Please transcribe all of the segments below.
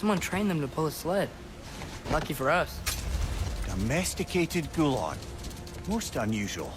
Someone trained them to pull a sled. Lucky for us. Domesticated gulag. Most unusual.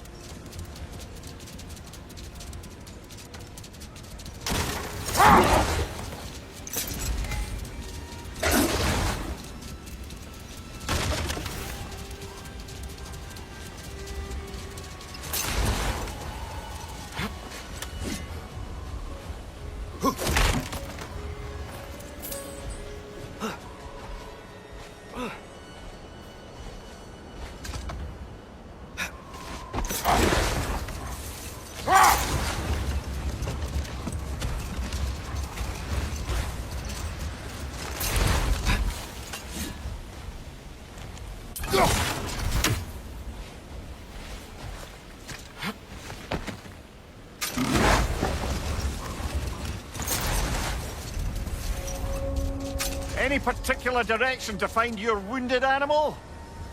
Any particular direction to find your wounded animal?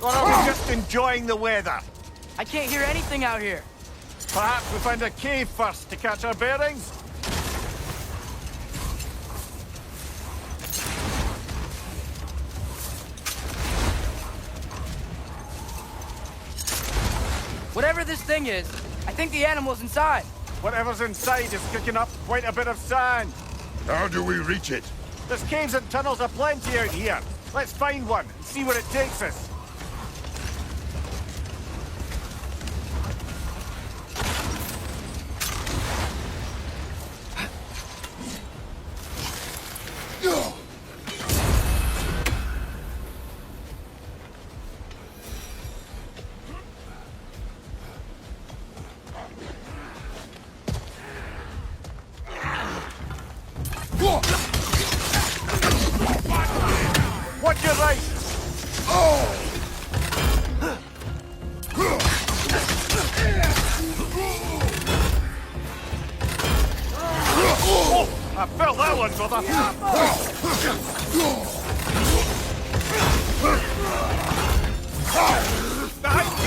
Or are we just enjoying the weather? I can't hear anything out here. Perhaps we find a cave first to catch our bearings? Whatever this thing is, I think the animal's inside. Whatever's inside is kicking up quite a bit of sand. How do we reach it? There's caves and tunnels aplenty out here. Let's find one and see where it takes us. Watch your right! Oh, I felt that one, brother! Behind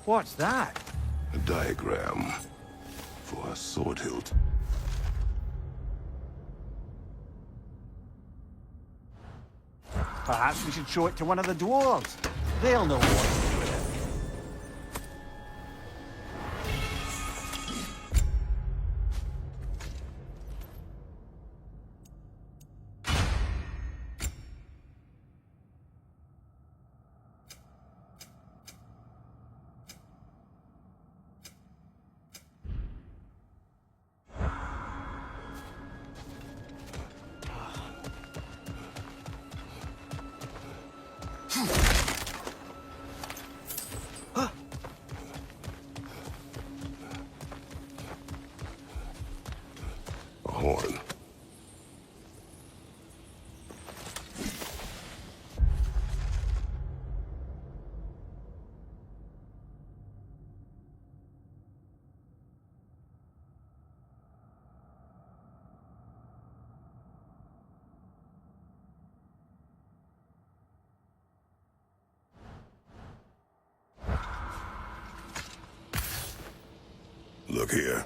What's that? A diagram for a sword hilt. Perhaps we should show it to one of the dwarves. They'll know what to do with it. Look here.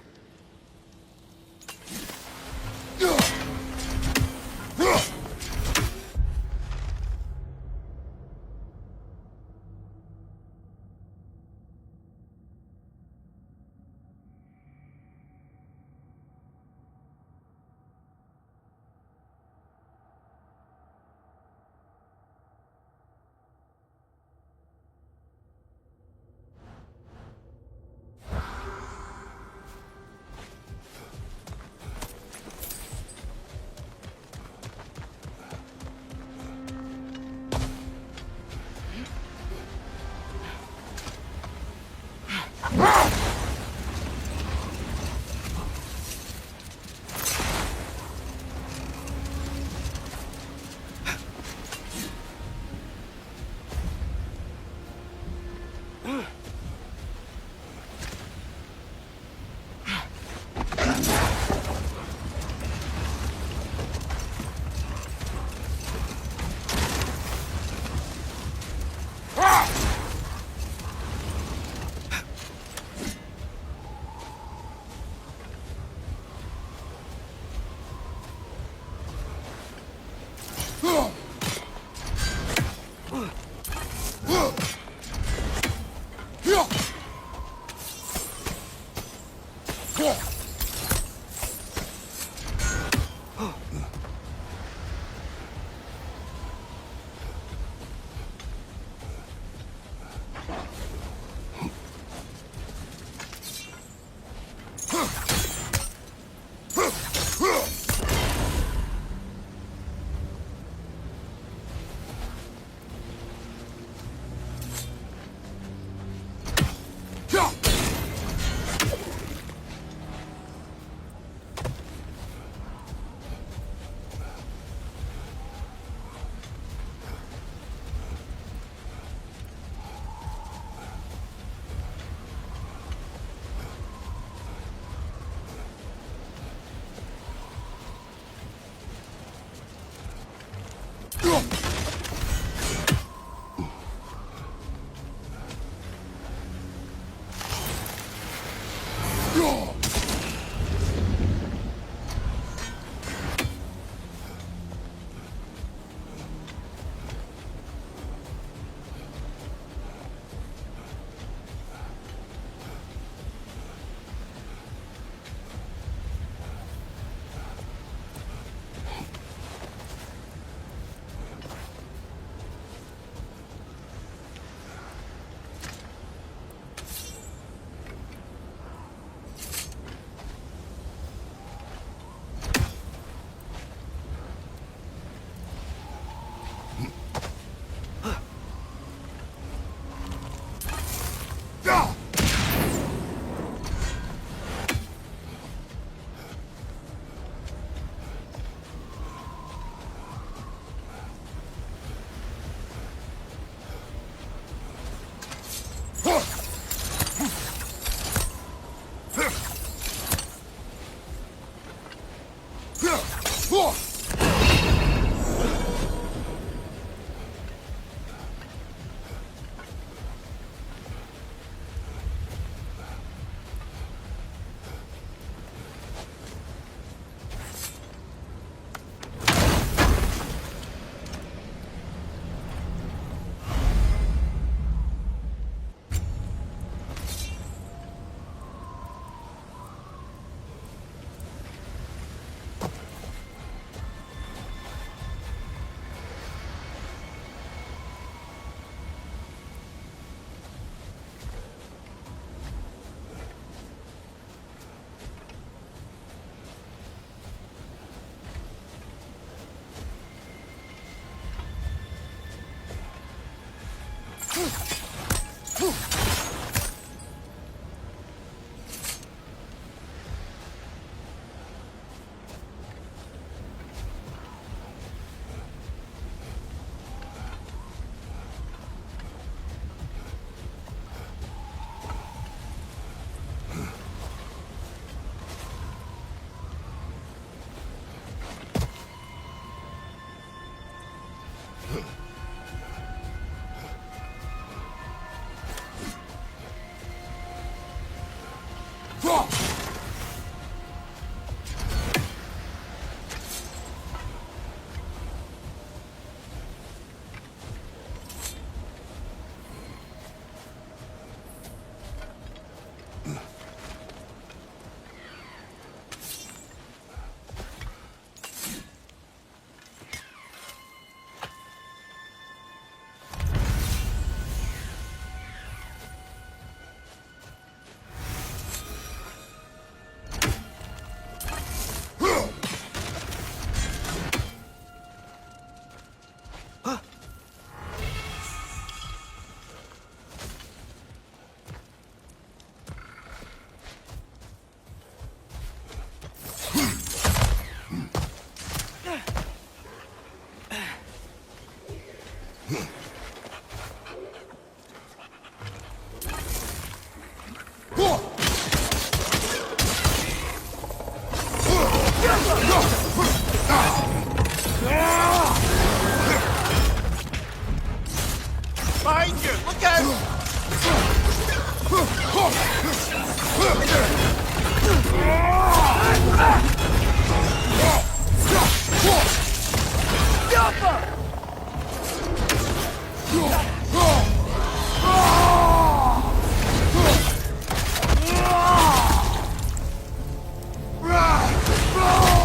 Look out!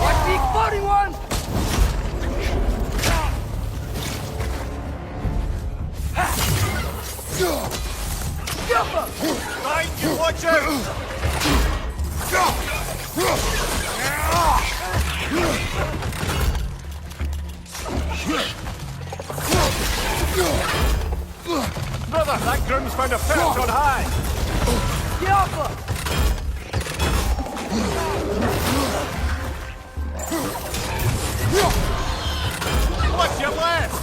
Watch the exploding one! Right, you watch out! Brother, that groom's found a perch on high! What's your left?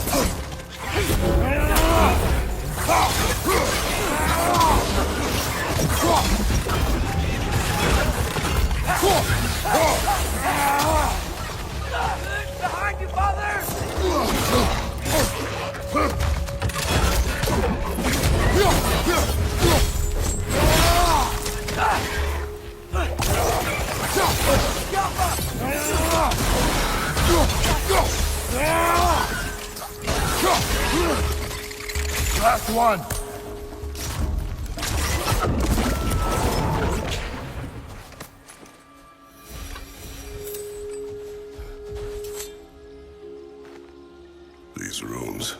Behind you, father! Last one. These rooms.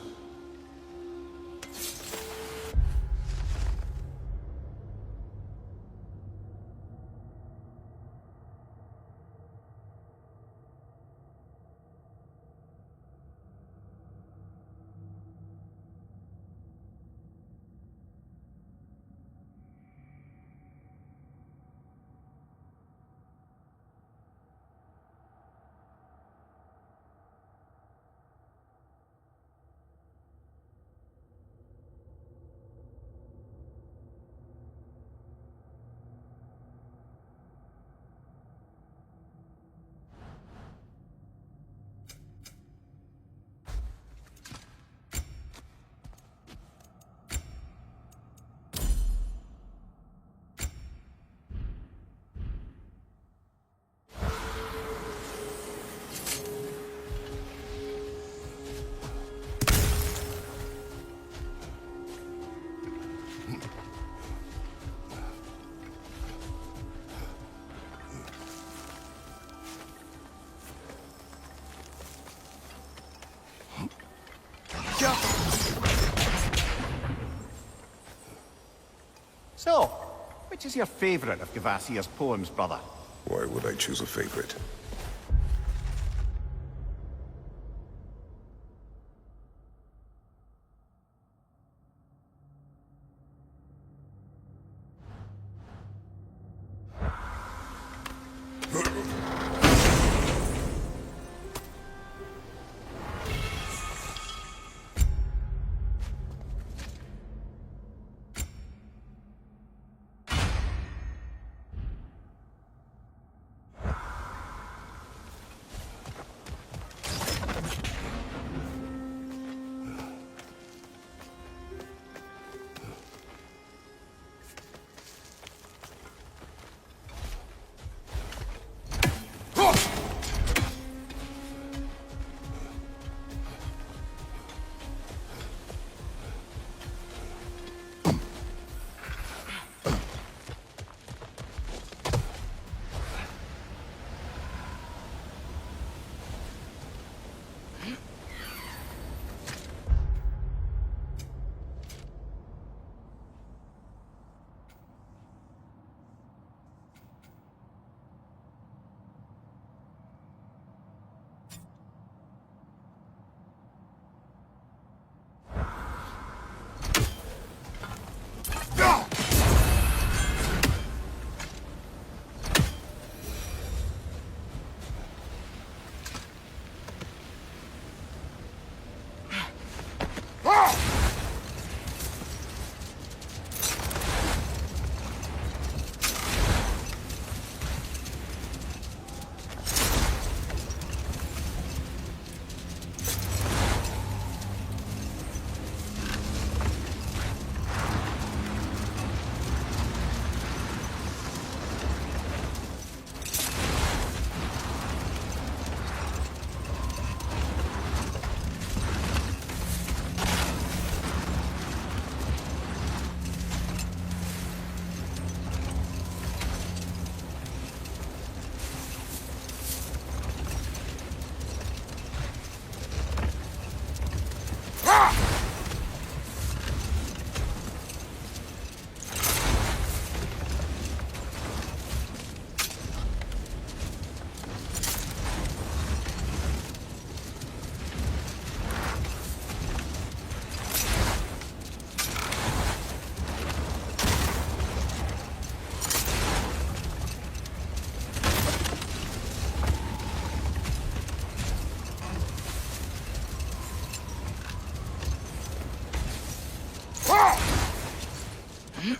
So, which is your favourite of Gavasir's poems, brother? Why would I choose a favorite? Look!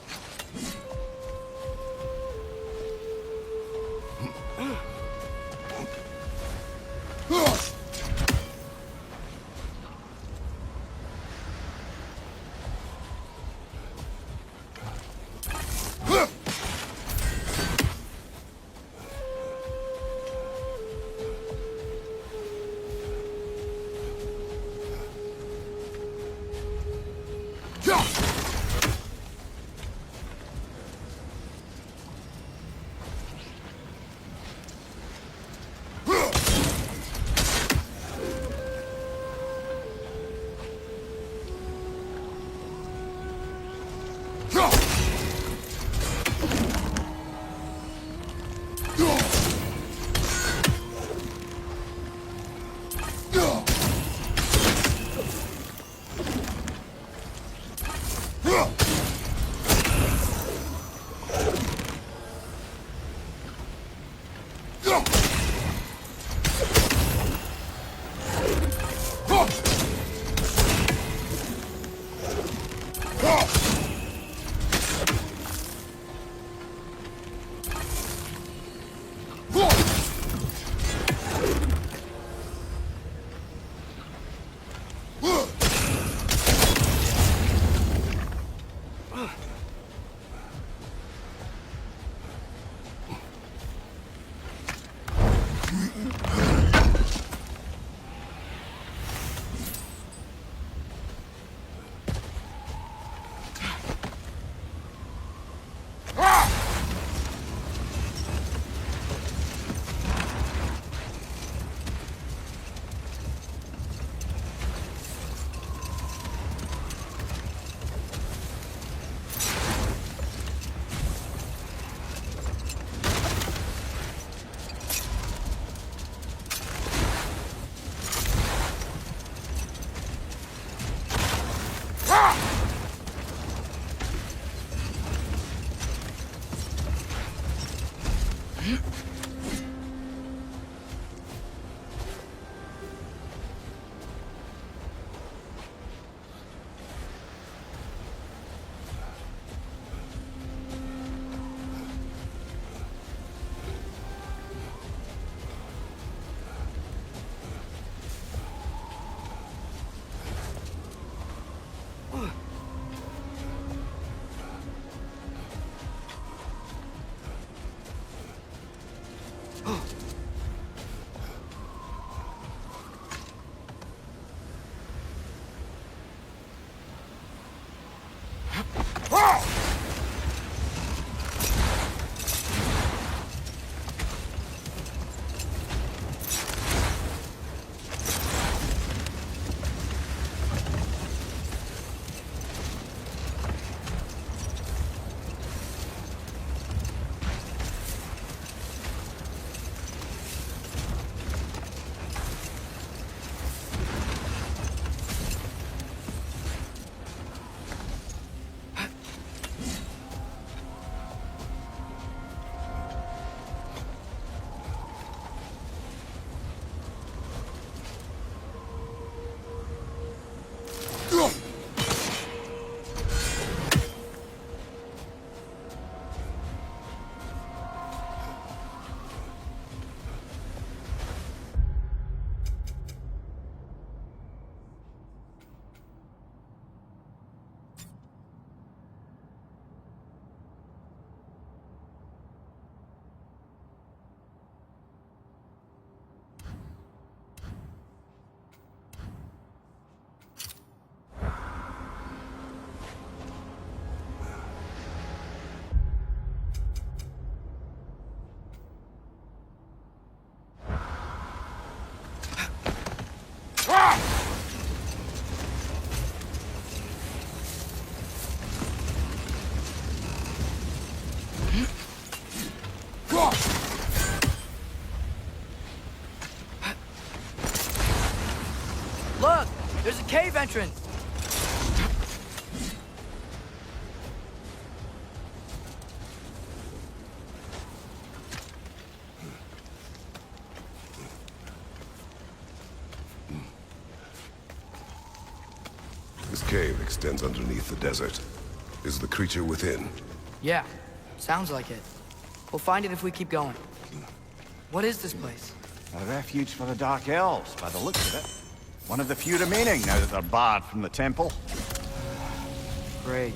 There's a cave entrance! This cave extends underneath the desert. Is the creature within? Yeah, sounds like it. We'll find it if we keep going. What is this place? A refuge for the Dark Elves, by the looks of it. One of the few remaining now that they're barred from the temple. Great.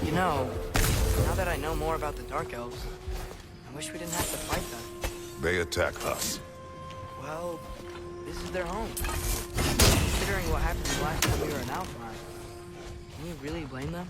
You know, now that I know more about the Dark Elves, I wish we didn't have to fight them. They attack us. Well, this is their home. Considering what happened the last time we were in Alfheim, can you really blame them?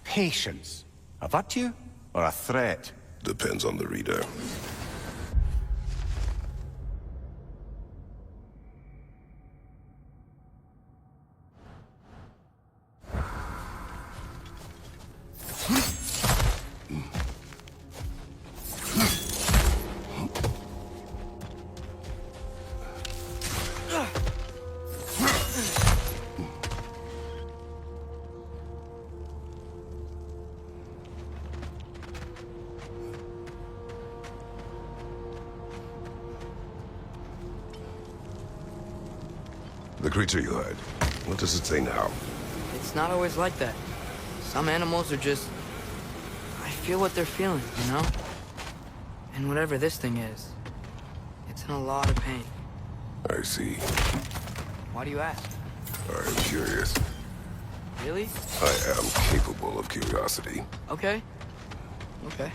Patience. A virtue or a threat? Depends on the reader. The creature you heard, what does it say now? It's not always like that. Some animals are just... I feel what they're feeling, you know? And whatever this thing is, it's in a lot of pain. I see. Why do you ask? I am curious. Really? I am capable of curiosity. Okay. Okay.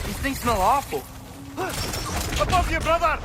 These things smell awful. Above you, brother!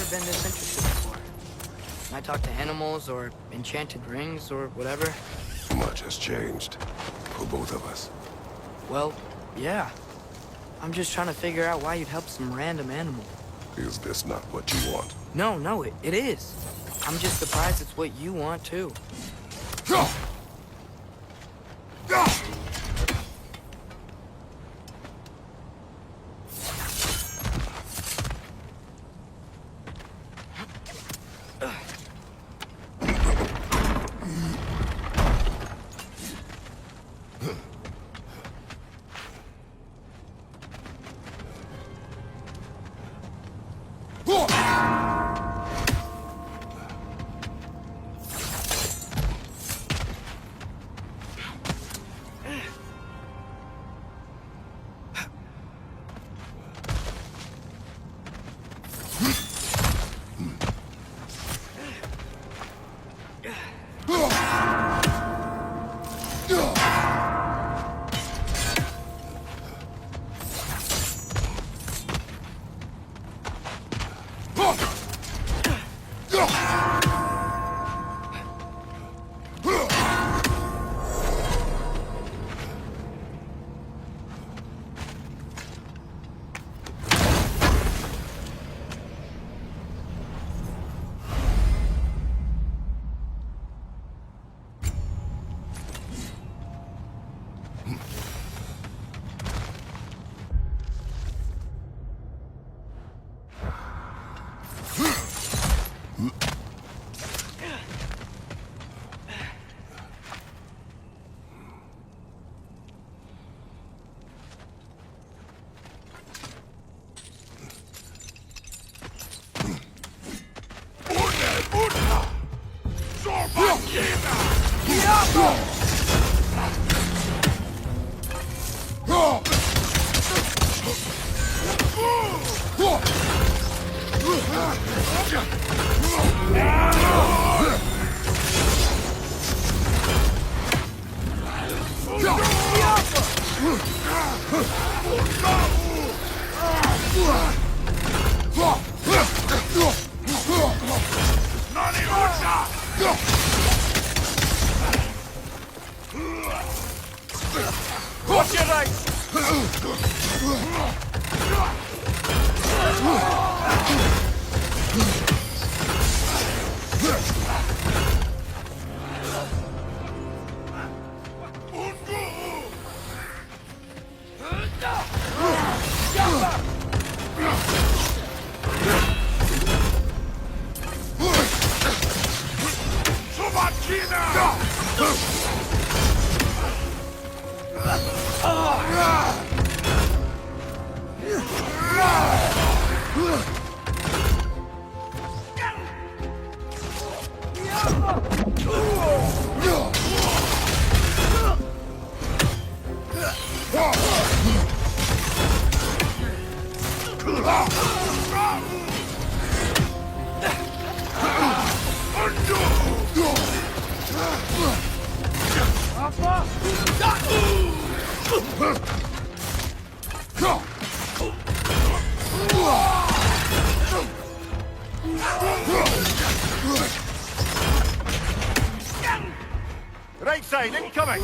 Been this interested before. I talk to animals or enchanted rings or whatever. Much has changed. For both of us. Well, yeah. I'm just trying to figure out why you'd help some random animal. Is this not what you want? No, it is. I'm just surprised it's what you want too. Watch your right! Right side, incoming!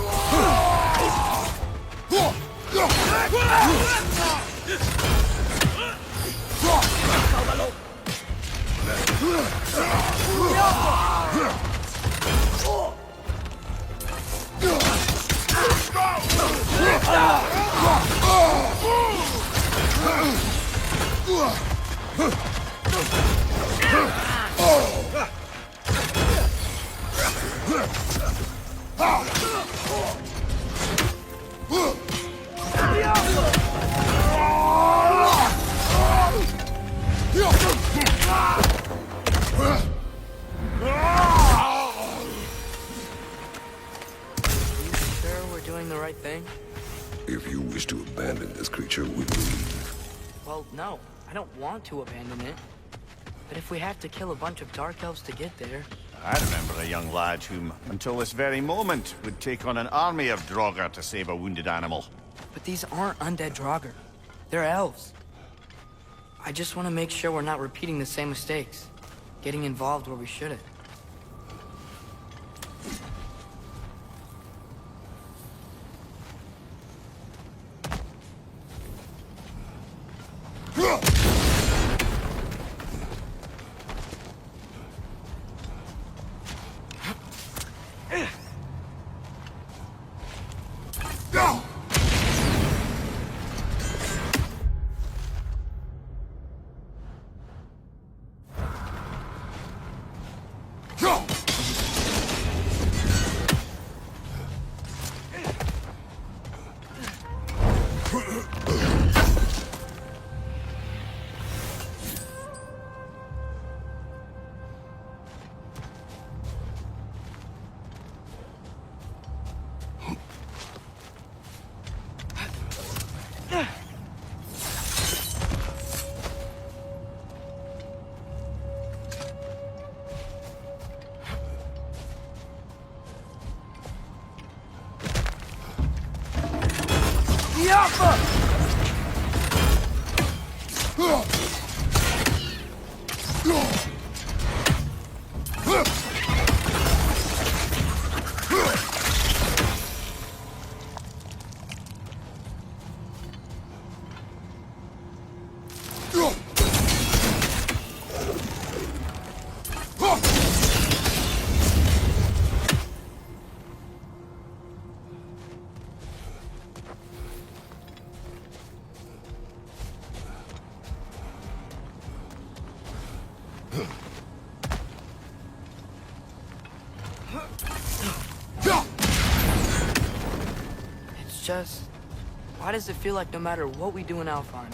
If you wish to abandon this creature, we leave. Well, no. I don't want to abandon it. But if we have to kill a bunch of Dark Elves to get there... I remember a young lad whom, until this very moment, would take on an army of Draugr to save a wounded animal. But these aren't undead Draugr. They're elves. I just want to make sure we're not repeating the same mistakes. Getting involved where we shouldn't. It's just... Why does it feel like no matter what we do in Alfheim,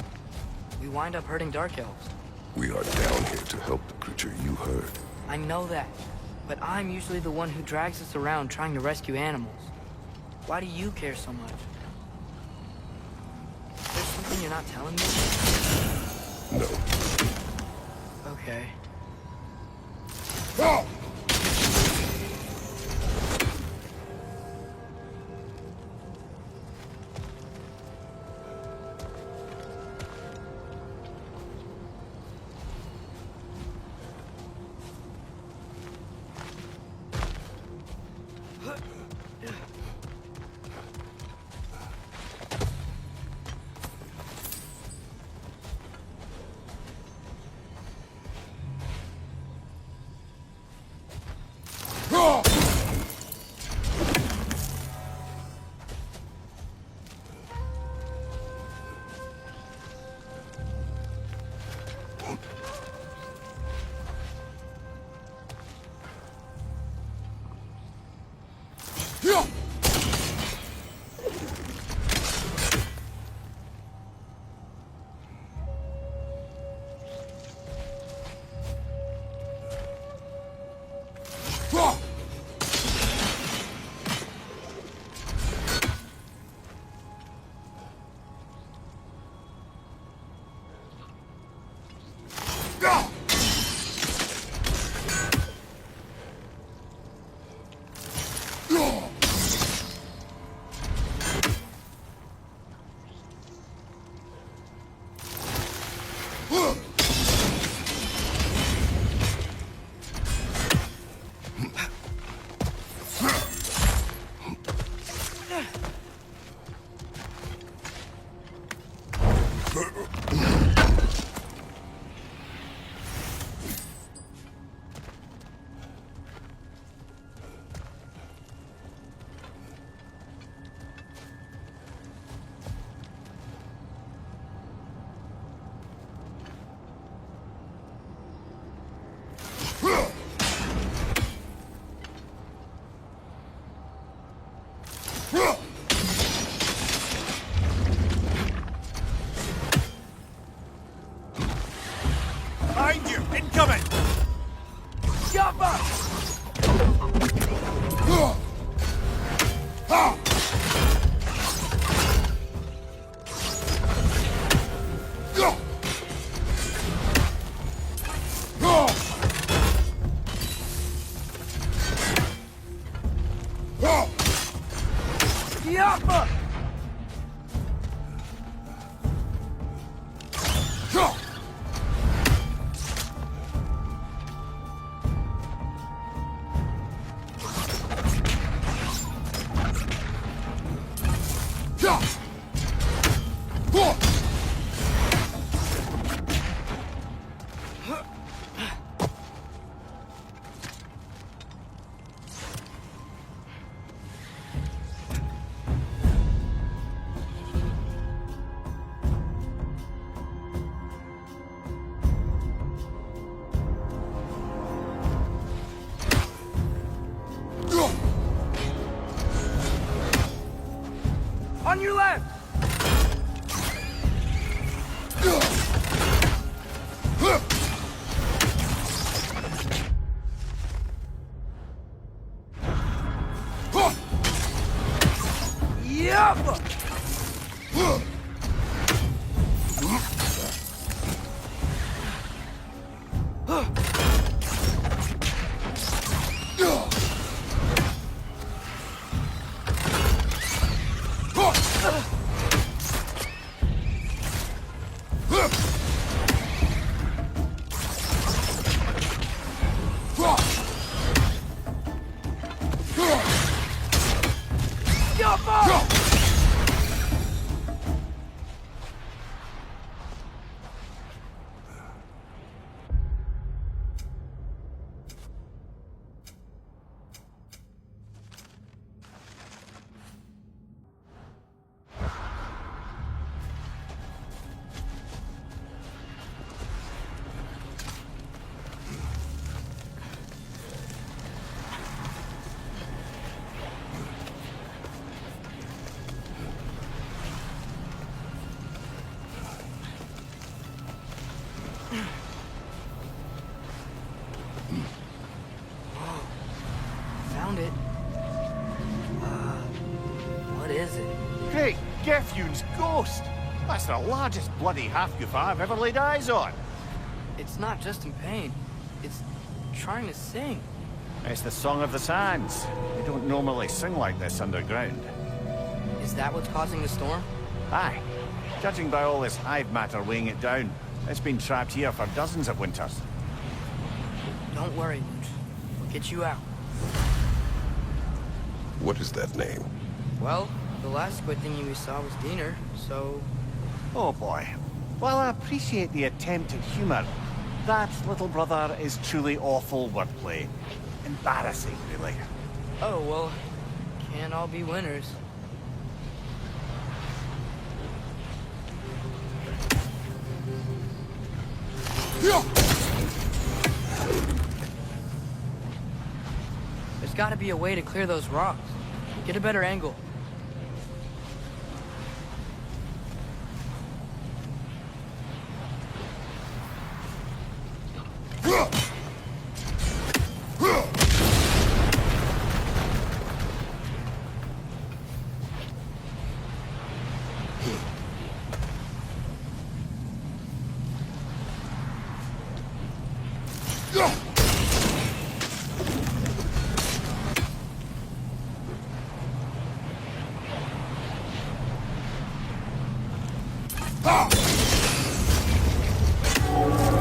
we wind up hurting Dark Elves? We are down here to help the creature you heard. I know that, but I'm usually the one who drags us around trying to rescue animals. Why do you care so much? Is there something you're not telling me? No. Okay. Behind you! Incoming! On your left! Hune's ghost. That's the largest bloody half-goof I've ever laid eyes on. It's not just in pain. It's trying to sing. It's the Song of the Sands. They don't normally sing like this underground. Is that what's causing the storm? Aye. Judging by all this hive matter weighing it down, it's been trapped here for dozens of winters. Don't worry, Luch. We'll get you out. What is that name? Well, the last squid thingy we saw was Diener, so... Oh boy. While I appreciate the attempt at humor, that, little brother, is truly awful wordplay. Embarrassing, really. Oh, well, can't all be winners. There's gotta be a way to clear those rocks. Get a better angle.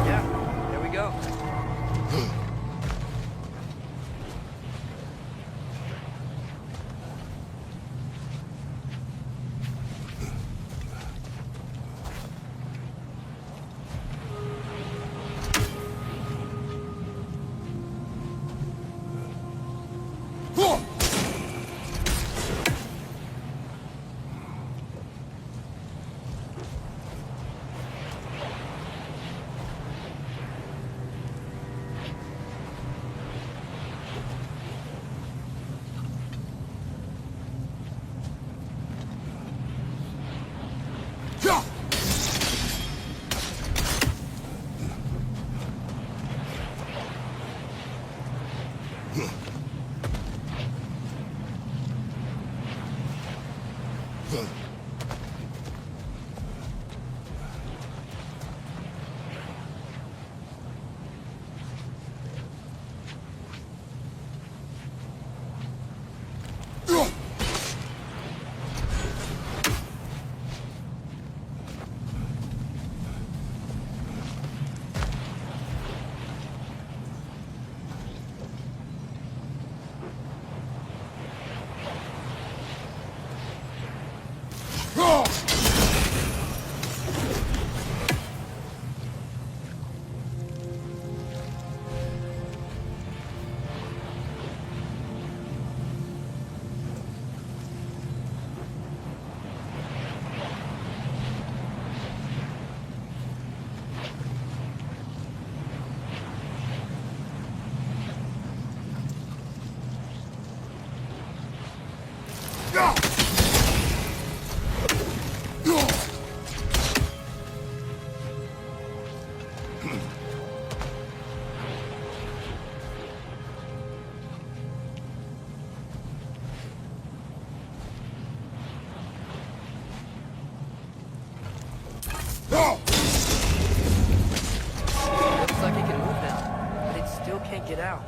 Yeah, there we go. Looks like it can move now, but it still can't get out.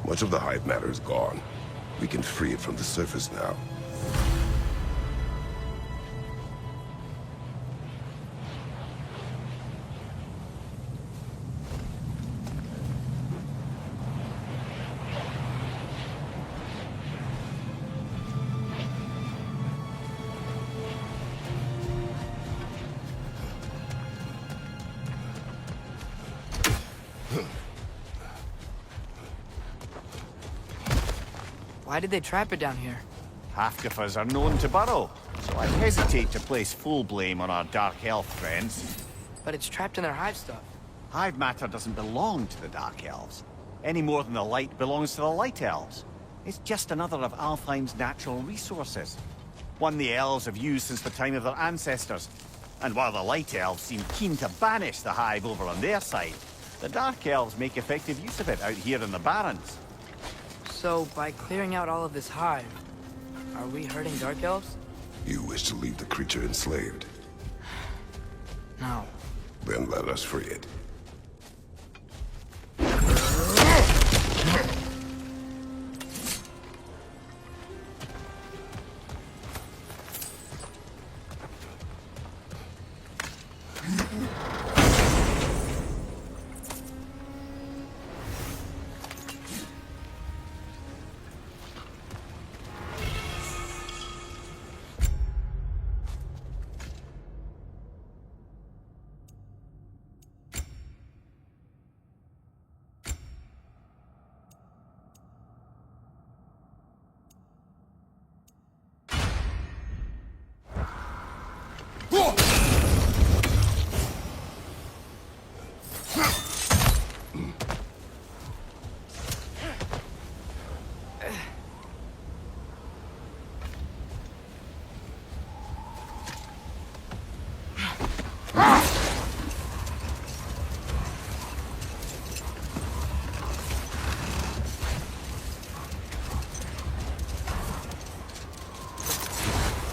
Much of the hive matter is gone. We can free it from the surface now. Why did they trap it down here? Half-goofers are known to burrow, so I hesitate to place full blame on our Dark Elf friends. But it's trapped in their hive stuff. Hive matter doesn't belong to the Dark Elves, any more than the light belongs to the Light Elves. It's just another of Alfheim's natural resources. One the elves have used since the time of their ancestors. And while the Light Elves seem keen to banish the hive over on their side, the Dark Elves make effective use of it out here in the Barrens. So, by clearing out all of this hive, are we hurting Dark Elves? You wish to leave the creature enslaved? No. Then let us free it.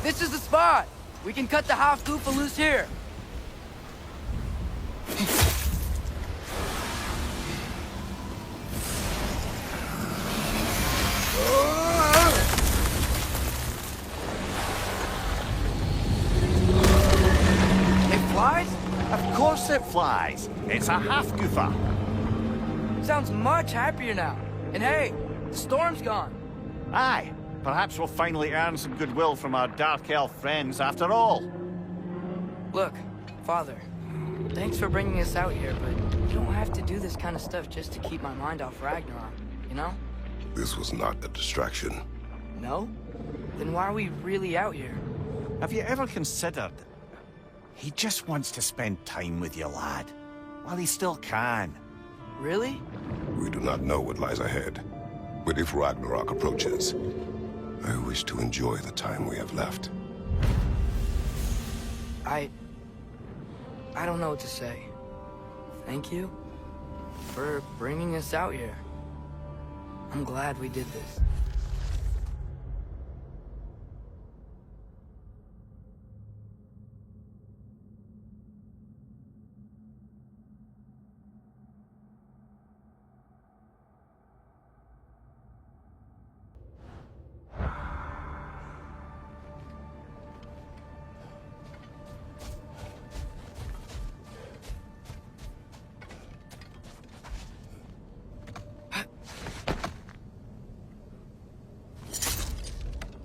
This is the spot! We can cut the half-goofa loose here. It flies? Of course it flies. It's a half-goofa. Sounds much happier now. And hey, the storm's gone. Aye. Perhaps we'll finally earn some goodwill from our Dark Elf friends after all. Look, Father, thanks for bringing us out here, but you don't have to do this kind of stuff just to keep my mind off Ragnarok, you know? This was not a distraction. No? Then why are we really out here? Have you ever considered... He just wants to spend time with you, lad. While he still can. Really? We do not know what lies ahead. But if Ragnarok approaches, I wish to enjoy the time we have left. I don't know what to say. Thank you for bringing us out here. I'm glad we did this.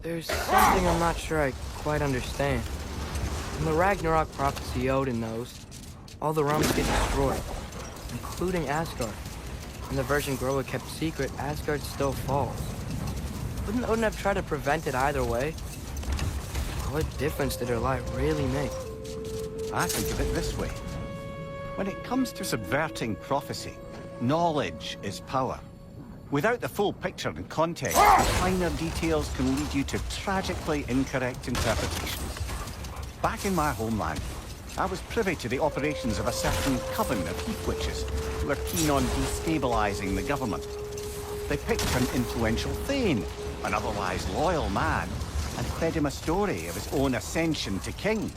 There's something I'm not sure I quite understand. In the Ragnarok prophecy Odin knows, all the realms get destroyed, including Asgard. In the version Groa kept secret, Asgard still falls. Wouldn't Odin have tried to prevent it either way? What difference did her light really make? I think of it this way. When it comes to subverting prophecy, knowledge is power. Without the full picture and context, minor details can lead you to tragically incorrect interpretations. Back in my homeland, I was privy to the operations of a certain coven of heath witches who were keen on destabilizing the government. They picked an influential Thane, an otherwise loyal man, and fed him a story of his own ascension to king.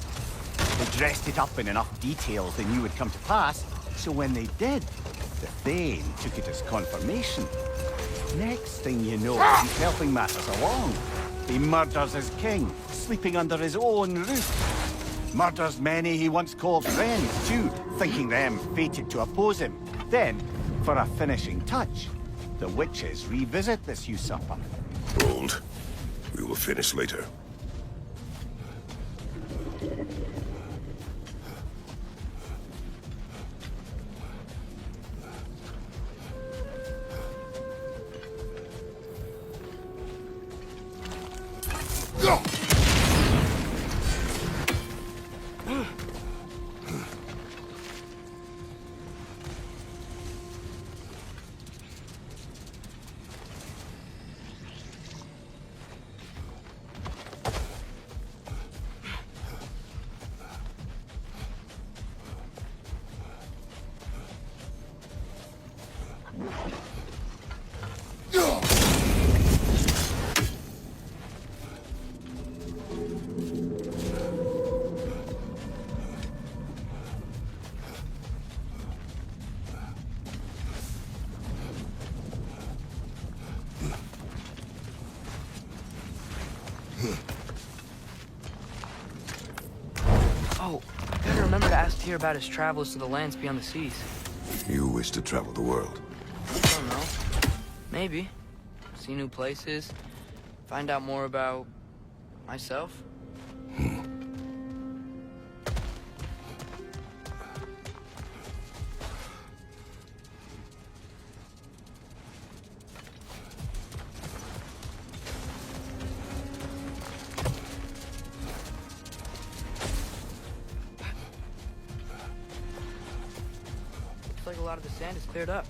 They dressed it up in enough details they knew would come to pass, so when they did, the Thane took it as confirmation. Next thing you know, he's helping matters along. He murders his king, sleeping under his own roof. Murders many he once called friends, too, thinking them fated to oppose him. Then, for a finishing touch, the witches revisit this usurper. Hold. We will finish later. Oh, gotta remember to ask Tyr about his travels to the lands beyond the seas. You wish to travel the world. I don't know. Maybe. See new places. Find out more about... myself. Looks like a lot of the sand is cleared up.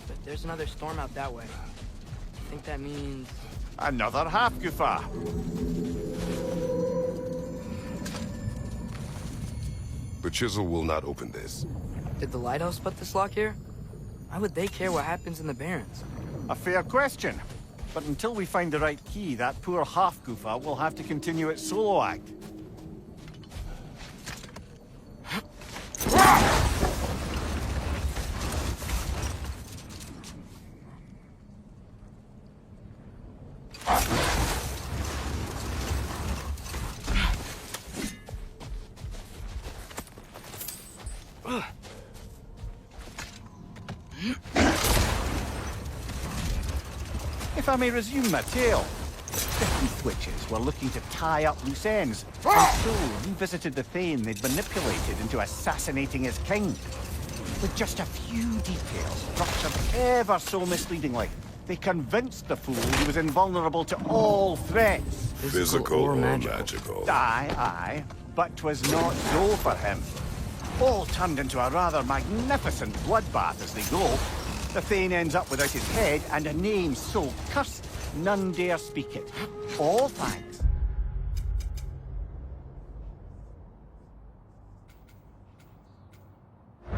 But there's another storm out that way. I think that means... Another half-goofer. The chisel will not open this. Did the lighthouse put this lock here? Why would they care what happens in the Barrens? A fair question. But until we find the right key, that poor half-goofer will have to continue its solo act. If I may resume my tale, the Heath Witches were looking to tie up loose ends, and so revisited the Thane they'd manipulated into assassinating his king. With just a few details structured ever so misleadingly, they convinced the fool he was invulnerable to all threats. Physical or magical. Aye, but 'twas not so for him. All turned into a rather magnificent bloodbath as they go. The Thane ends up without his head and a name so cursed none dare speak it. All thanks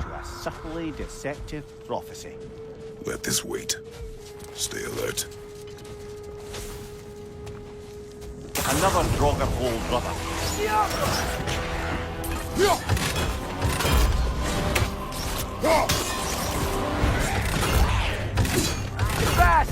to a subtly deceptive prophecy. Let this wait. Stay alert. Another Draugr hole, brother. Fast!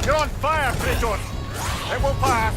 You're on fire, Kratos! It will pass!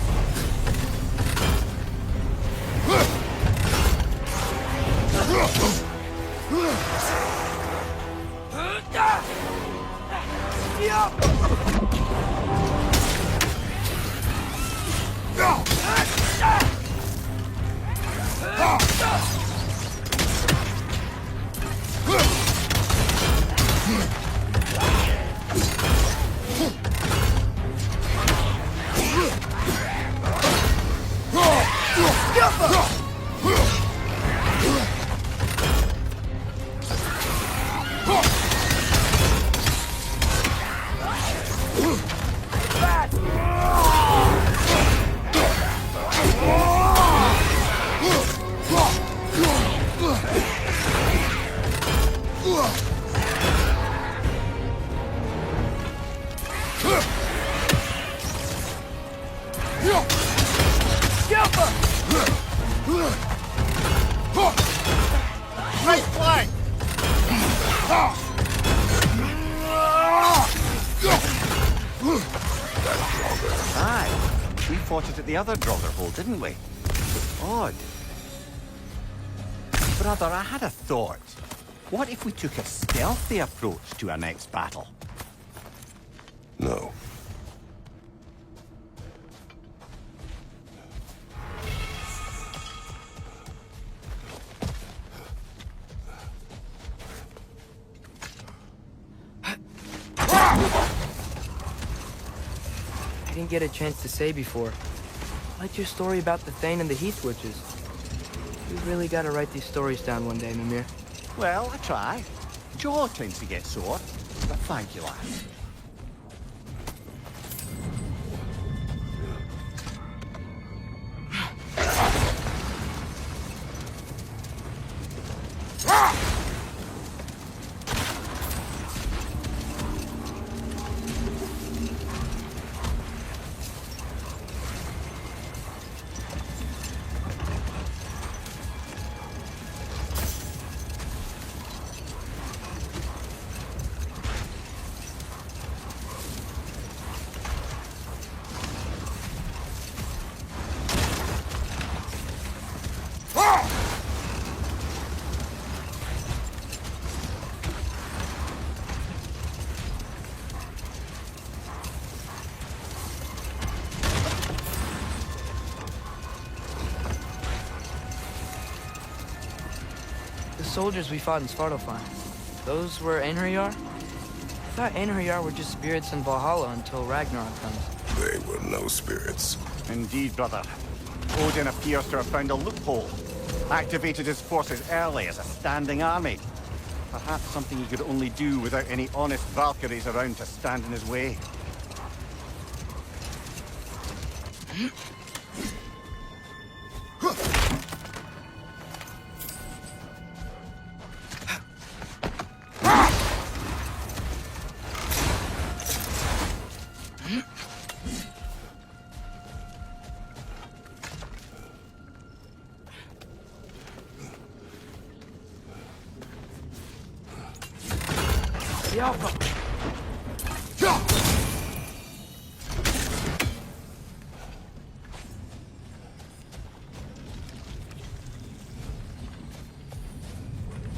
Nice flank! Aye, we fought it at the other Draugr hole, didn't we? Odd. Brother, I had a thought. What if we took a stealthy approach to our next battle? No. I didn't get a chance to say before. I liked your story about the Thane and the Heath Witches. You really gotta write these stories down one day, Mimir. Well, I try. Jaw tends to get sore, but thank you, lad. soldiers we fought in Svartalfheim, those were Einherjar? I thought Einherjar were just spirits in Valhalla until Ragnarok comes. They were no spirits. Indeed, brother. Odin appears to have found a loophole. Activated his forces early as a standing army. Perhaps something he could only do without any honest Valkyries around to stand in his way. The Alpha!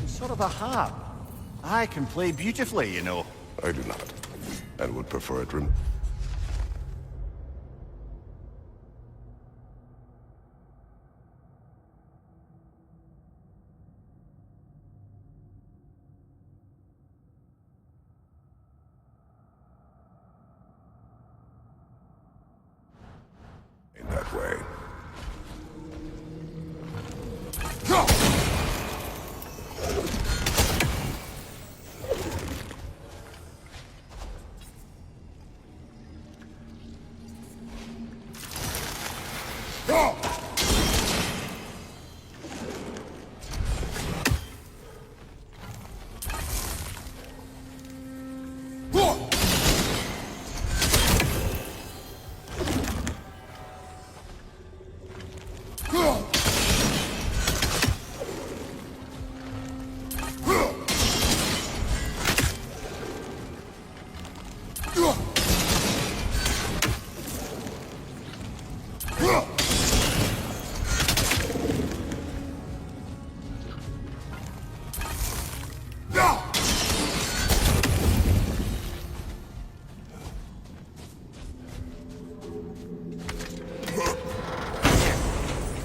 Sort of a harp. I can play beautifully, you know. I do not, and would prefer it rem- in that way.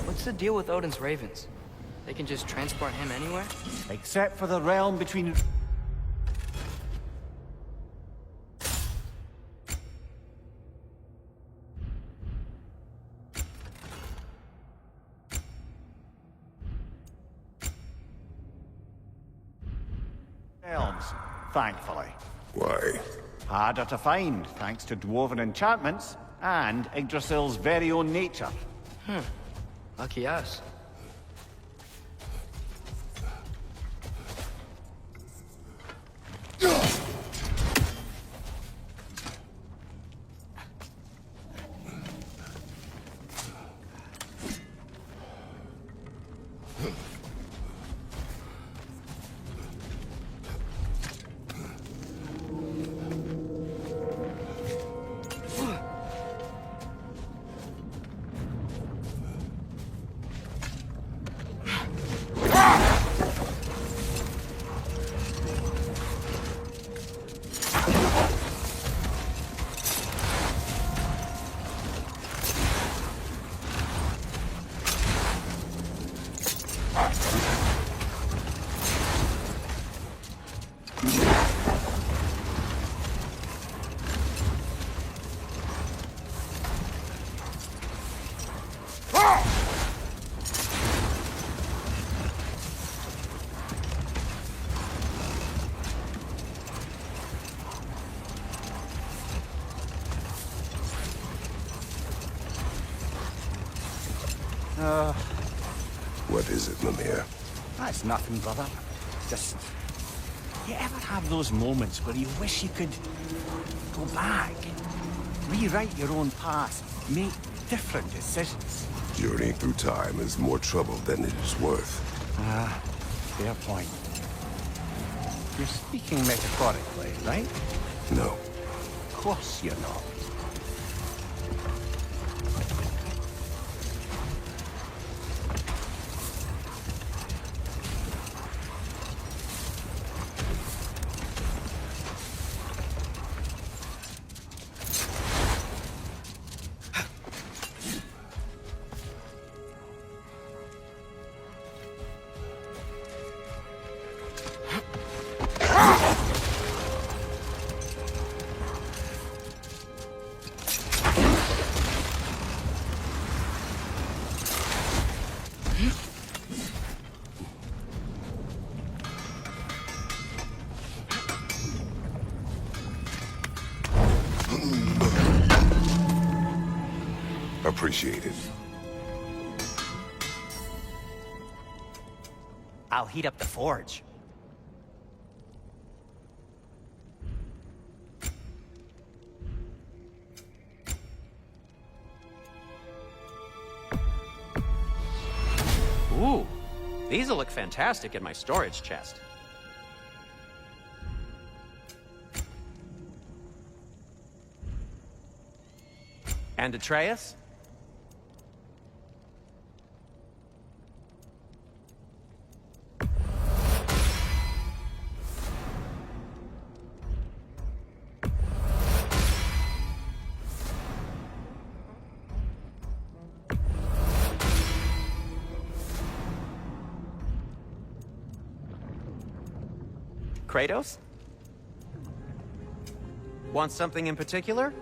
What's the deal with Odin's ravens? They can just transport him anywhere? Except for the realm between... realms, thankfully. Why? Harder to find, thanks to dwarven enchantments and Yggdrasil's very own nature. Lucky us. What is it, Mimir? That's nothing, brother. Just... You ever have those moments where you wish you could... go back? Rewrite your own past, make different decisions? Journeying through time is more trouble than it is worth. Ah, fair point. You're speaking metaphorically, right? No. Of course you're not. Appreciated. I'll heat up the forge. Ooh, these'll look fantastic in my storage chest. And Atreus? Kratos? Want something in particular?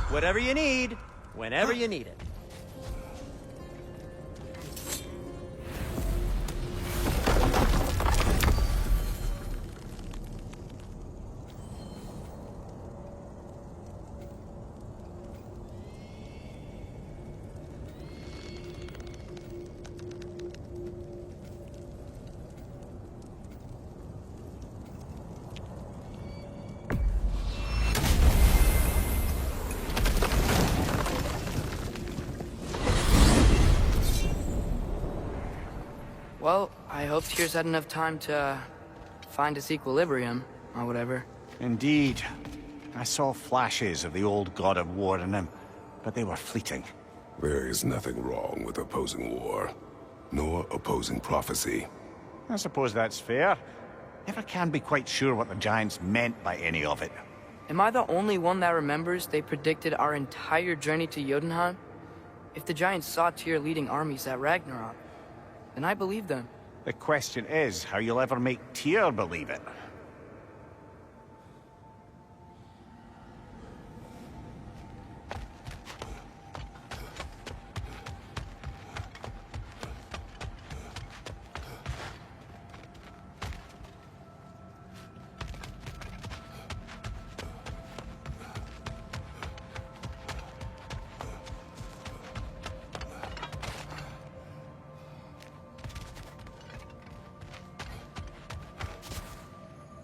Whatever you need, whenever you need it. Well, I hope Tyr's had enough time to find its equilibrium, or whatever. Indeed. I saw flashes of the old god of war in him, but they were fleeting. There is nothing wrong with opposing war, nor opposing prophecy. I suppose that's fair. Never can be quite sure what the Giants meant by any of it. Am I the only one that remembers they predicted our entire journey to Jotunheim? If the Giants saw Tyr leading armies at Ragnarok, then I believe them. The question is how you'll ever make Tyr believe it.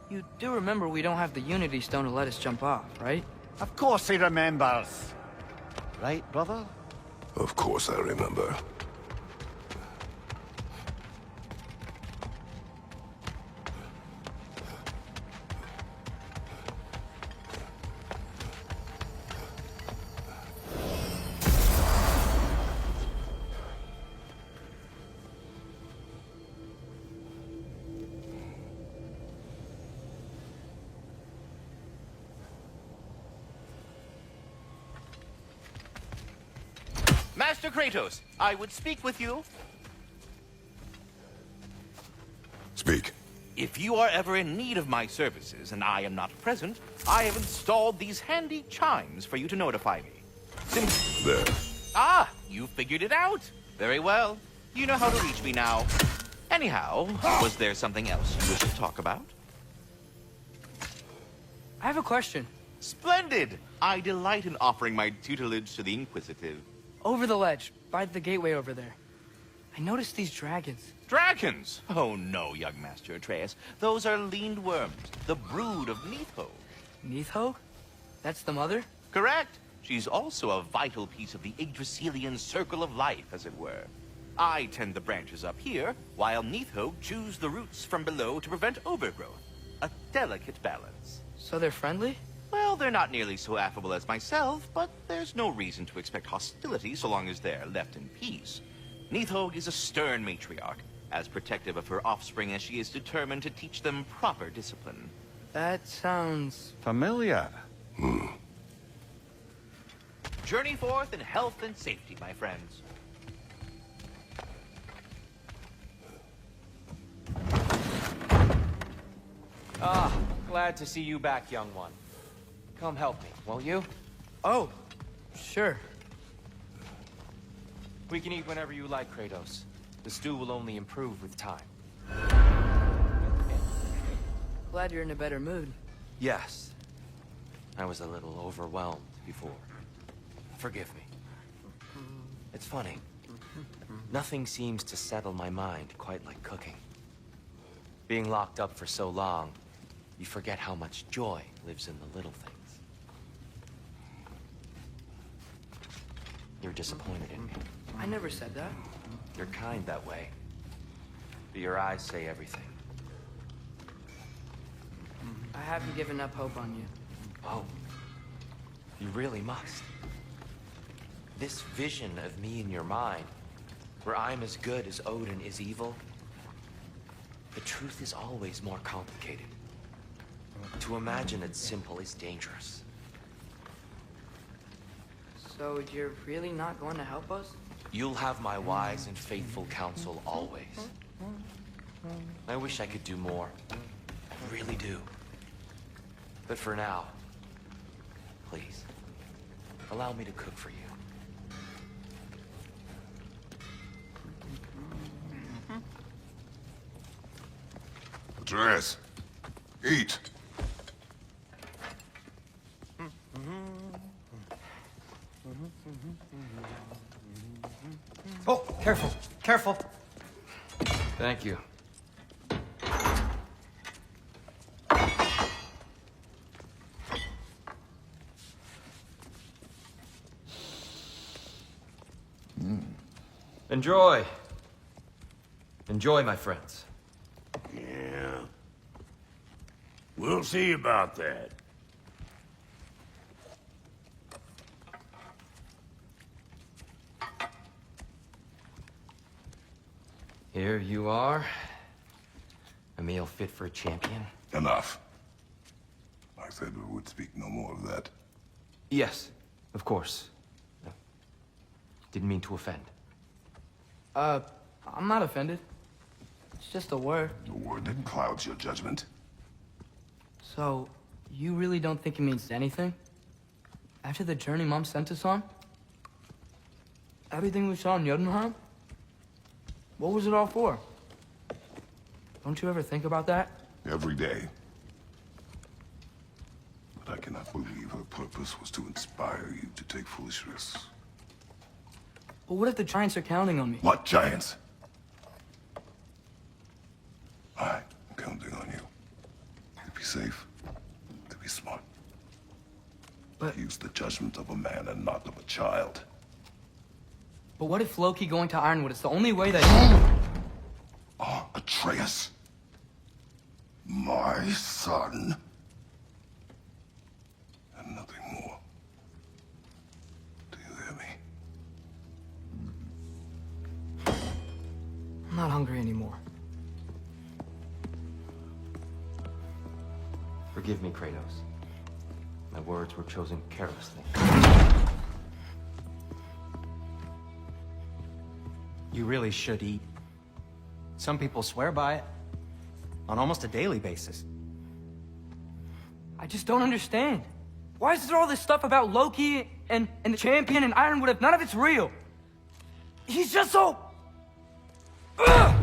You do remember we don't have the Unity Stone to let us jump off, right? Of course he remembers. Right, brother? Of course I remember. Master Kratos, I would speak with you. Speak. If you are ever in need of my services and I am not present, I have installed these handy chimes for you to notify me. There. Ah, you figured it out. Very well. You know how to reach me now. Anyhow, was there something else you wish to talk about? I have a question. Splendid! I delight in offering my tutelage to the inquisitive. Over the ledge, by the gateway over there. I noticed these dragons. Dragons? Oh no, young Master Atreus. Those are leaned worms, the brood of Neitho. Neitho? That's the mother? Correct. She's also a vital piece of the Yggdrasilian circle of life, as it were. I tend the branches up here, while Neitho chews the roots from below to prevent overgrowth. A delicate balance. So they're friendly? Well, they're not nearly so affable as myself, but there's no reason to expect hostility so long as they're left in peace. Neitho is a stern matriarch, as protective of her offspring as she is determined to teach them proper discipline. That sounds... Familiar. Journey forth in health and safety, my friends. Ah, glad to see you back, young one. Come help me, won't you? Oh, sure. We can eat whenever you like, Kratos. The stew will only improve with time. Glad you're in a better mood. Yes. I was a little overwhelmed before. Forgive me. It's funny. Nothing seems to settle my mind quite like cooking. Being locked up for so long, you forget how much joy lives in the little things. You're disappointed in me. I never said that. You're kind that way. But your eyes say everything. I haven't given up hope on you. Oh. You really must. This vision of me in your mind, where I'm as good as Odin is evil, the truth is always more complicated. To imagine it's simple is dangerous. So you're really not going to help us? You'll have my wise and faithful counsel always. I wish I could do more. I really do. But for now, please, allow me to cook for you. Atreus, eat. Oh, careful, careful. Thank you. Enjoy. Enjoy, my friends. Yeah. We'll see about that. Here you are. A meal fit for a champion. Enough. I said we would speak no more of that. Yes, of course. No. Didn't mean to offend. I'm not offended. It's just a word. The word that clouds your judgment. So, you really don't think it means anything? After the journey Mom sent us on? Everything we saw in Jotunheim? What was it all for? Don't you ever think about that? Every day. But I cannot believe her purpose was to inspire you to take foolish risks. But what if the Giants are counting on me? What giants? I'm counting on you. To be safe. To be smart. But- Use the judgment of a man and not of a child. But what if Loki going to Ironwood is the only way that... Atreus. My son. And nothing more. Do you hear me? I'm not hungry anymore. Forgive me, Kratos. My words were chosen carelessly. You really should eat. Some people swear by it. On almost a daily basis. I just don't understand. Why is there all this stuff about Loki and the champion and Ironwood if none of it's real? He's just so... Ugh!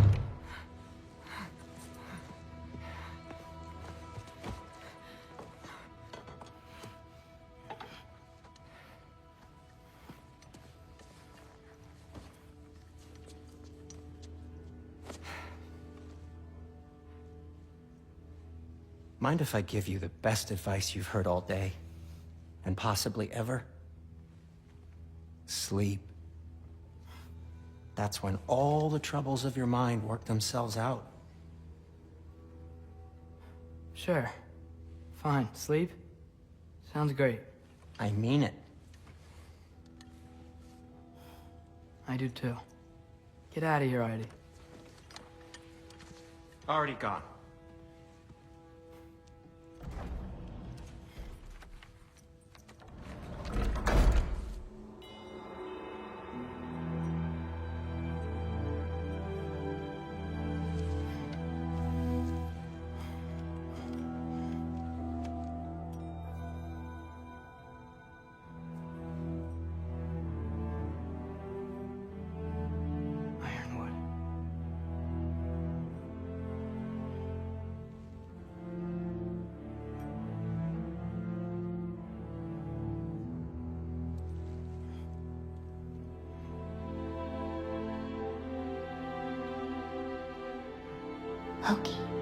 Mind if I give you the best advice you've heard all day? And possibly ever? Sleep. That's when all the troubles of your mind work themselves out. Sure. Fine. Sleep? Sounds great. I mean it. I do too. Get out of here, Heidi. Already gone. Loki.